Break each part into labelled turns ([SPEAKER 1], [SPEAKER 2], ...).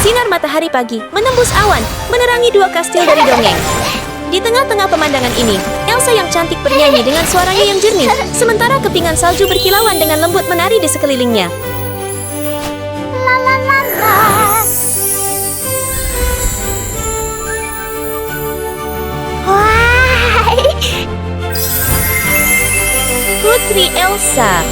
[SPEAKER 1] Sinar matahari pagi menembus awan, menerangi dua kastil dari dongeng. Di tengah-tengah pemandangan ini, Elsa yang cantik bernyanyi dengan suaranya yang jernih, sementara kepingan salju berkilauan dengan lembut menari di sekelilingnya.
[SPEAKER 2] La la la la. Wah.
[SPEAKER 1] Putri Elsa.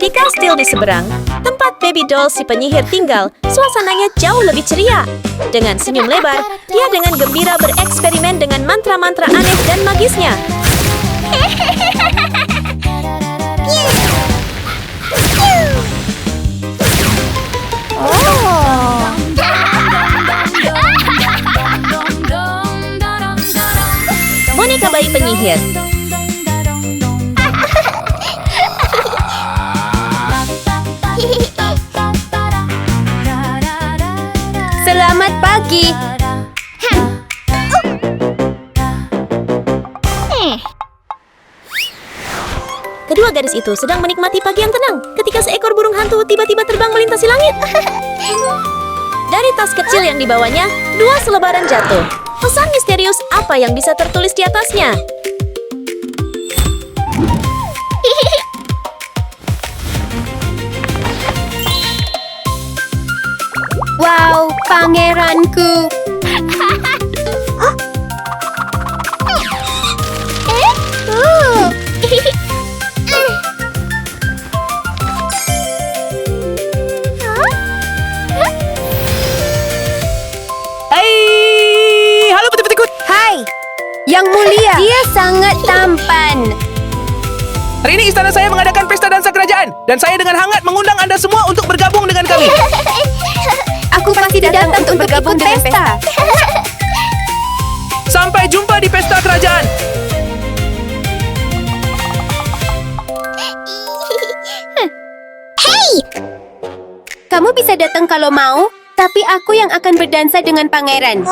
[SPEAKER 1] Di kastil di seberang, tempat baby doll si penyihir tinggal, suasananya jauh lebih ceria. Dengan senyum lebar, dia dengan gembira bereksperimen dengan mantra-mantra aneh dan magisnya. Boneka bayi penyihir.
[SPEAKER 2] Selamat pagi.
[SPEAKER 1] Kedua gadis itu sedang menikmati pagi yang tenang ketika seekor burung hantu tiba-tiba terbang melintasi langit. Dari tas kecil yang dibawanya, dua selebaran jatuh. Pesan misterius apa yang bisa tertulis di atasnya?
[SPEAKER 2] Wow, pangeranku.
[SPEAKER 3] Halo putri-putriku.
[SPEAKER 2] Hai, Yang Mulia. Dia sangat tampan.
[SPEAKER 3] Hari ini istana saya mengadakan pesta dansa kerajaan. Dan saya dengan hangat mengundang Anda semua untuk bergabung dengan kami.
[SPEAKER 2] Aku pasti datang untuk bergabung dengan pesta.
[SPEAKER 3] Sampai jumpa di pesta kerajaan.
[SPEAKER 2] Kamu bisa datang kalau mau, tapi aku yang akan berdansa dengan pangeran.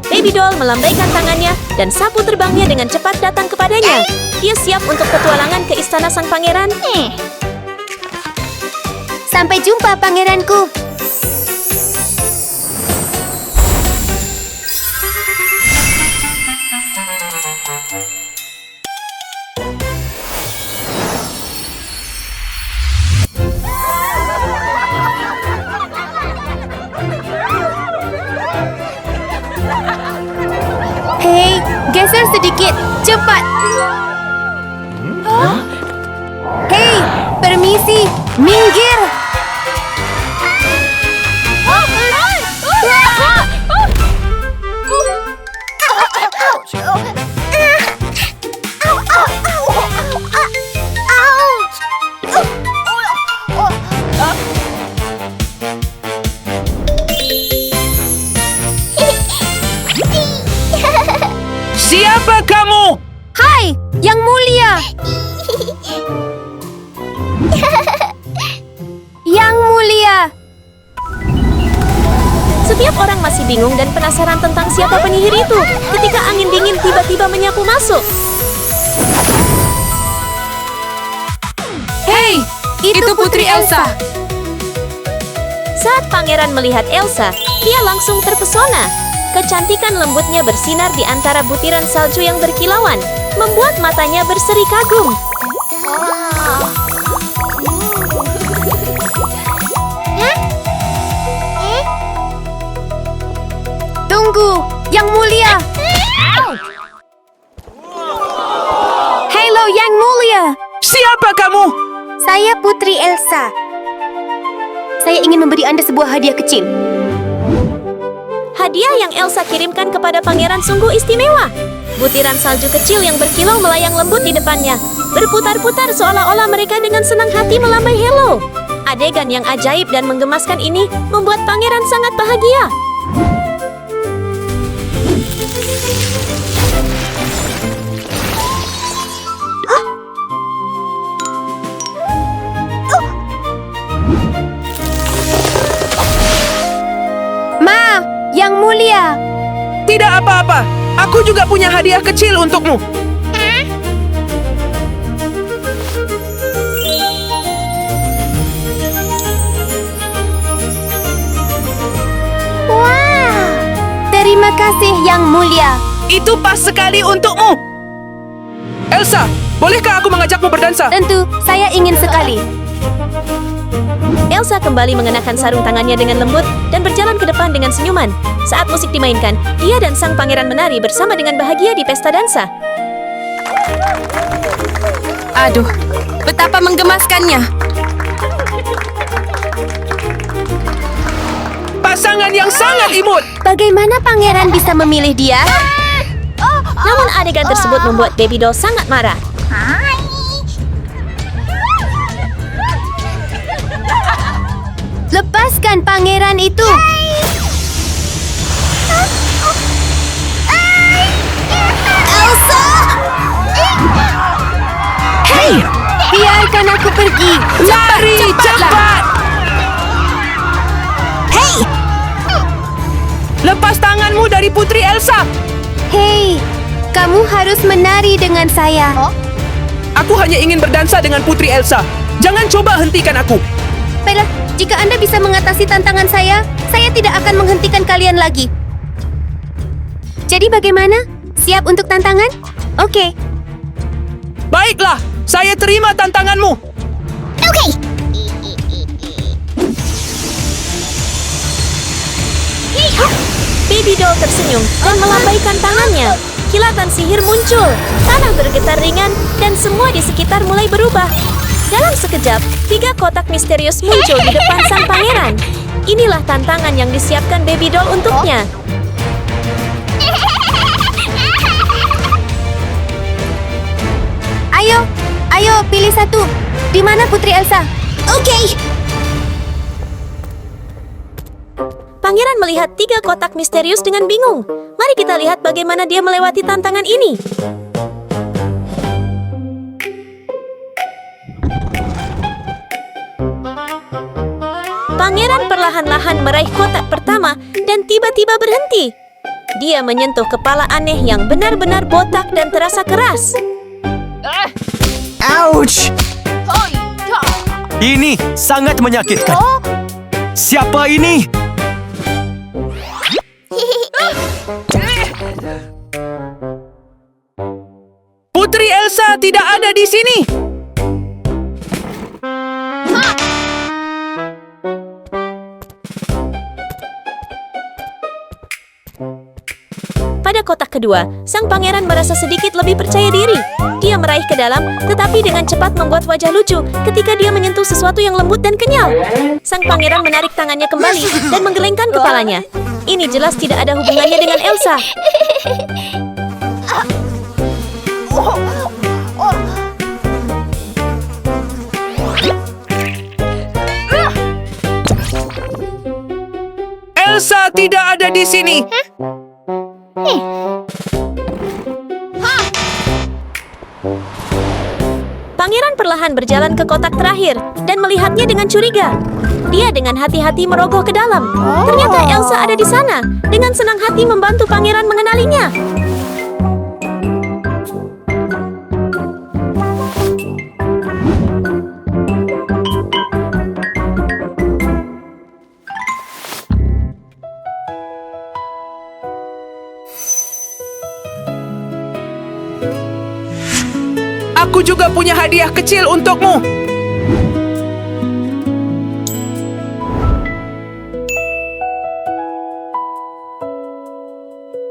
[SPEAKER 1] Baby doll melambaikan tangannya dan sapu terbangnya dengan cepat datang kepadanya. Dia siap untuk petualangan ke istana sang pangeran.
[SPEAKER 2] Sampai jumpa, pangeranku. Hei, geser sedikit, cepat. Hei, permisi, minggir.
[SPEAKER 3] Siapa kamu?
[SPEAKER 2] Hai, Yang Mulia. Yang Mulia.
[SPEAKER 1] Setiap orang masih bingung dan penasaran tentang siapa penyihir itu ketika angin dingin tiba-tiba menyapu masuk.
[SPEAKER 2] Hei, itu Putri Elsa.
[SPEAKER 1] Saat pangeran melihat Elsa, dia langsung terpesona. Kecantikan lembutnya bersinar di antara butiran salju yang berkilauan, membuat matanya berseri kagum.
[SPEAKER 2] Tunggu, Yang Mulia. Halo, Yang Mulia.
[SPEAKER 3] Siapa kamu?
[SPEAKER 2] Saya Putri Elsa. Saya ingin memberi Anda sebuah hadiah kecil.
[SPEAKER 1] Hadiah yang Elsa kirimkan kepada pangeran sungguh istimewa. Butiran salju kecil yang berkilau melayang lembut di depannya, berputar-putar seolah-olah mereka dengan senang hati melambai hello. Adegan yang ajaib dan menggemaskan ini membuat pangeran sangat bahagia.
[SPEAKER 2] Ma, Yang Mulia.
[SPEAKER 3] Tidak apa-apa. Aku juga punya hadiah kecil untukmu.
[SPEAKER 2] Wow! Terima kasih, Yang Mulia.
[SPEAKER 3] Itu pas sekali untukmu. Elsa, bolehkah aku mengajakmu berdansa?
[SPEAKER 2] Tentu, saya ingin sekali.
[SPEAKER 1] Elsa kembali mengenakan sarung tangannya dengan lembut dan berjalan ke depan dengan senyuman. Saat musik dimainkan, dia dan sang pangeran menari bersama dengan bahagia di pesta dansa.
[SPEAKER 2] Aduh, betapa menggemaskannya.
[SPEAKER 3] Pasangan yang sangat imut.
[SPEAKER 2] Bagaimana pangeran bisa memilih dia?
[SPEAKER 1] Namun adegan tersebut membuat Baby Doll sangat marah.
[SPEAKER 2] Lepaskan pangeran itu. Elsa! Hei, biarkan aku pergi.
[SPEAKER 3] Lari cepat.
[SPEAKER 2] Hei,
[SPEAKER 3] Lepas tanganmu dari Putri Elsa.
[SPEAKER 2] hei, kamu harus menari dengan saya.
[SPEAKER 3] Aku hanya ingin berdansa dengan Putri Elsa. Jangan coba hentikan aku.
[SPEAKER 2] Baiklah, jika Anda bisa mengatasi tantangan saya tidak akan menghentikan kalian lagi. Jadi bagaimana? Siap untuk tantangan? Oke.
[SPEAKER 3] Baiklah, saya terima tantanganmu.
[SPEAKER 2] Oke.
[SPEAKER 1] Baby Doll tersenyum dan melambaikan tangannya. Kilatan sihir muncul, tanah bergetar ringan, dan semua di sekitar mulai berubah. Dalam sekejap, 3 kotak misterius muncul di depan sang pangeran. Inilah tantangan yang disiapkan Baby Doll untuknya.
[SPEAKER 2] Ayo, pilih satu. Di mana Putri Elsa? Oke.
[SPEAKER 1] Pangeran melihat 3 kotak misterius dengan bingung. Mari kita lihat bagaimana dia melewati tantangan ini. Pangeran perlahan-lahan meraih kotak pertama dan tiba-tiba berhenti. Dia menyentuh kepala aneh yang benar-benar botak dan terasa keras.
[SPEAKER 4] Ouch! Ini sangat menyakitkan. Siapa ini?
[SPEAKER 3] Putri Elsa tidak ada di sini.
[SPEAKER 1] Pada kotak kedua, sang pangeran merasa sedikit lebih percaya diri. Dia meraih ke dalam, tetapi dengan cepat membuat wajah lucu ketika dia menyentuh sesuatu yang lembut dan kenyal. Sang pangeran menarik tangannya kembali dan menggelengkan kepalanya. Ini jelas tidak ada hubungannya dengan Elsa.
[SPEAKER 3] Elsa tidak ada di sini.
[SPEAKER 1] Pangeran perlahan berjalan ke kotak terakhir dan melihatnya dengan curiga. Dia dengan hati-hati merogoh ke dalam. Ternyata Elsa ada di sana. Dengan senang hati membantu pangeran mengenalinya.
[SPEAKER 3] Aku juga punya hadiah kecil untukmu.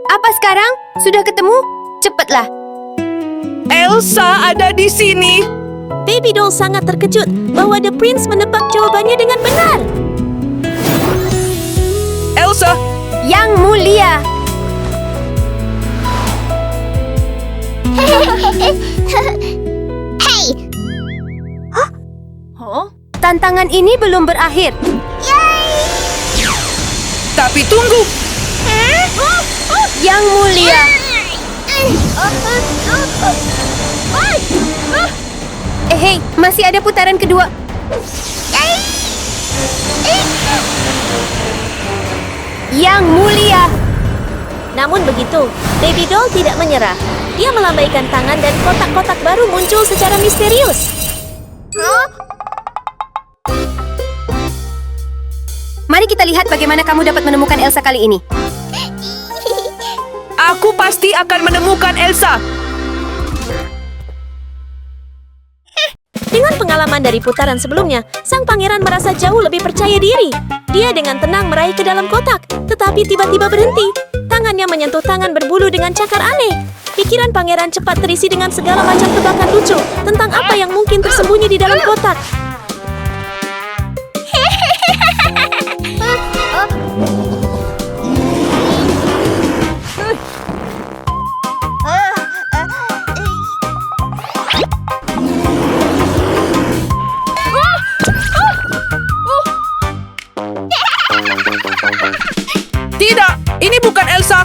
[SPEAKER 2] Apa sekarang? Sudah ketemu? Cepatlah.
[SPEAKER 3] Elsa ada di sini.
[SPEAKER 1] Baby Doll sangat terkejut bahwa The Prince menebak jawabannya dengan benar.
[SPEAKER 3] Elsa,
[SPEAKER 2] Yang Mulia. Tantangan ini belum berakhir.
[SPEAKER 3] tapi tunggu.
[SPEAKER 2] Yang Mulia. Hei, masih ada putaran kedua. Yang Mulia.
[SPEAKER 1] Namun begitu, Baby Doll tidak menyerah. Dia melambaikan tangan dan kotak-kotak baru muncul secara misterius.
[SPEAKER 2] Mari kita lihat bagaimana kamu dapat menemukan Elsa kali ini.
[SPEAKER 3] Aku pasti akan menemukan Elsa.
[SPEAKER 1] Dengan pengalaman dari putaran sebelumnya, sang pangeran merasa jauh lebih percaya diri. Dia dengan tenang meraih ke dalam kotak, tetapi tiba-tiba berhenti. Tangannya menyentuh tangan berbulu dengan cakar aneh. Pikiran pangeran cepat terisi dengan segala macam tebakan lucu tentang apa yang mungkin tersembunyi di dalam kotak.
[SPEAKER 3] Tidak, ini bukan Elsa.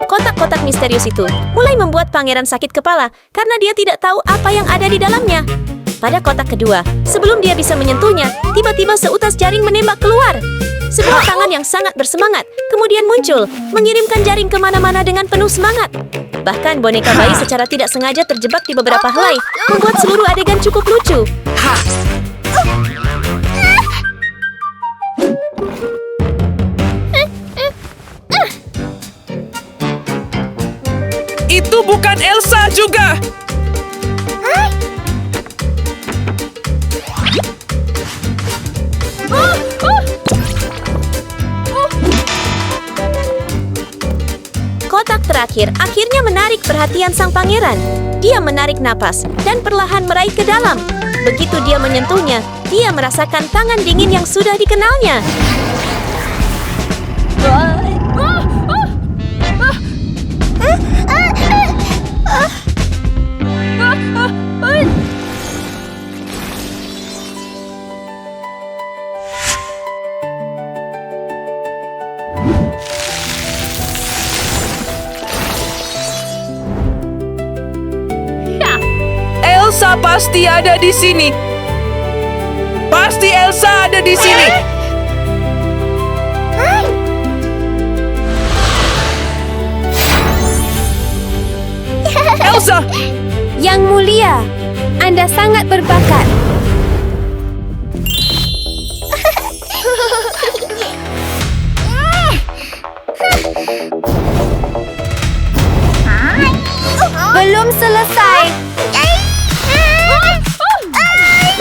[SPEAKER 1] Kotak-kotak misterius itu mulai membuat pangeran sakit kepala karena dia tidak tahu apa yang ada di dalamnya. Pada kotak kedua, sebelum dia bisa menyentuhnya, tiba-tiba seutas jaring menembak keluar. Sebuah tangan yang sangat bersemangat kemudian muncul, mengirimkan jaring kemana-mana dengan penuh semangat. Bahkan boneka bayi secara tidak sengaja terjebak di beberapa helai, membuat seluruh adegan cukup lucu.
[SPEAKER 3] Itu bukan Elsa juga.
[SPEAKER 1] Kotak terakhir akhirnya menarik perhatian sang pangeran. Dia menarik napas dan perlahan meraih ke dalam. Begitu dia menyentuhnya, dia merasakan tangan dingin yang sudah dikenalnya.
[SPEAKER 3] Elsa pasti ada di sini. Pasti Elsa ada di sini. Elsa,
[SPEAKER 2] Yang mulia, Anda sangat berbakat. Belum selesai.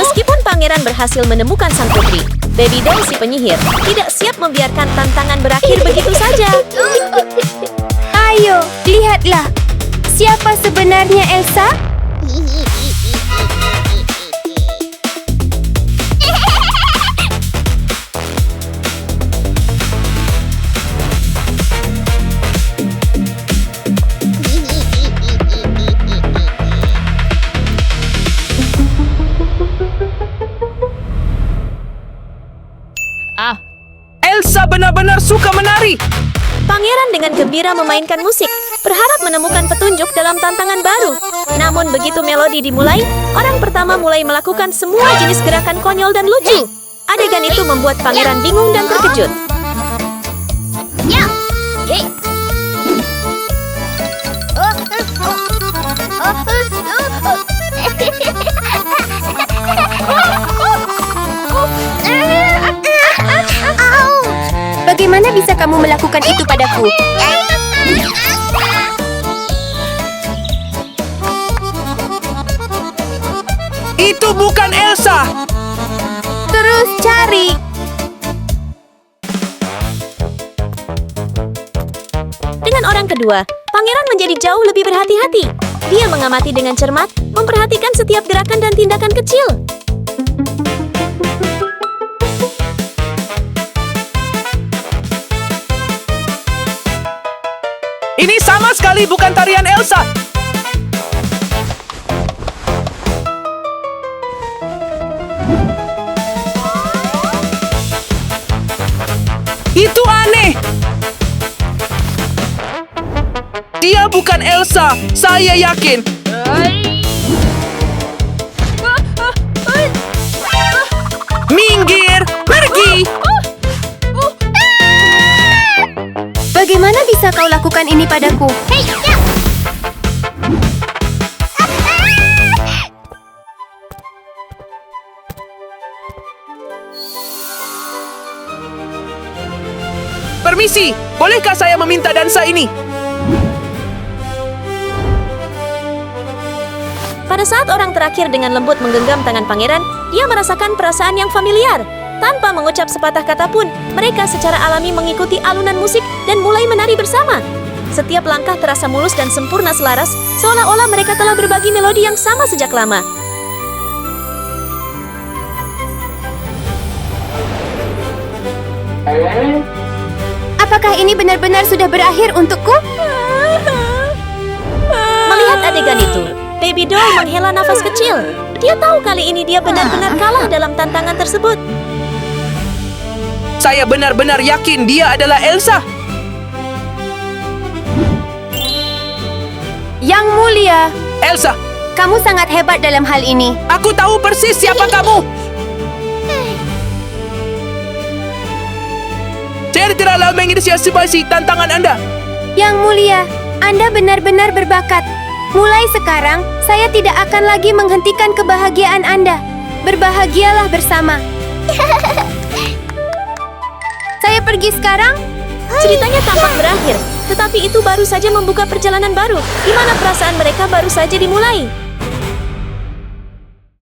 [SPEAKER 1] Meskipun pangeran berhasil menemukan sang putri, Baby Doll si penyihir tidak siap membiarkan tantangan berakhir begitu saja.
[SPEAKER 2] Ayo, lihatlah. Siapa sebenarnya Elsa?
[SPEAKER 3] Elsa benar-benar suka menari.
[SPEAKER 1] Pangeran dengan gembira memainkan musik, berharap menemukan petunjuk dalam tantangan baru. Namun begitu melodi dimulai, orang pertama mulai melakukan semua jenis gerakan konyol dan lucu. Adegan itu membuat pangeran bingung dan terkejut.
[SPEAKER 2] Bagaimana bisa kamu melakukan itu padaku?
[SPEAKER 3] Itu bukan Elsa.
[SPEAKER 2] Terus cari.
[SPEAKER 1] Dengan orang kedua, pangeran menjadi jauh lebih berhati-hati. Dia mengamati dengan cermat, memperhatikan setiap gerakan dan tindakan kecil.
[SPEAKER 3] Ini sama sekali bukan tarian Elsa. Itu aneh. Dia bukan Elsa, saya yakin. Minggir, pergi.
[SPEAKER 2] Bagaimana bisa kau lakukan ini padaku?
[SPEAKER 3] Permisi, bolehkah saya meminta dansa ini?
[SPEAKER 1] Pada saat orang terakhir dengan lembut menggenggam tangan pangeran, dia merasakan perasaan yang familiar. Tanpa mengucap sepatah kata pun, mereka secara alami mengikuti alunan musik dan mulai menari bersama. Setiap langkah terasa mulus dan sempurna selaras, seolah-olah mereka telah berbagi melodi yang sama sejak lama.
[SPEAKER 2] Apakah ini benar-benar sudah berakhir untukku?
[SPEAKER 1] Melihat adegan itu, Baby Doll menghela nafas kecil. Dia tahu kali ini dia benar-benar kalah dalam tantangan tersebut.
[SPEAKER 3] Saya benar-benar yakin dia adalah Elsa.
[SPEAKER 2] Yang mulia,
[SPEAKER 3] Elsa,
[SPEAKER 2] kamu sangat hebat dalam hal ini.
[SPEAKER 3] aku tahu persis siapa kamu. Saya tidaklah menginisiasi tantangan Anda.
[SPEAKER 2] Yang mulia, Anda benar-benar berbakat. Mulai sekarang, saya tidak akan lagi menghentikan kebahagiaan Anda. Berbahagialah bersama. Saya pergi sekarang?
[SPEAKER 1] Ceritanya tampak berakhir, tetapi itu baru saja membuka perjalanan baru, di mana perasaan mereka baru saja dimulai.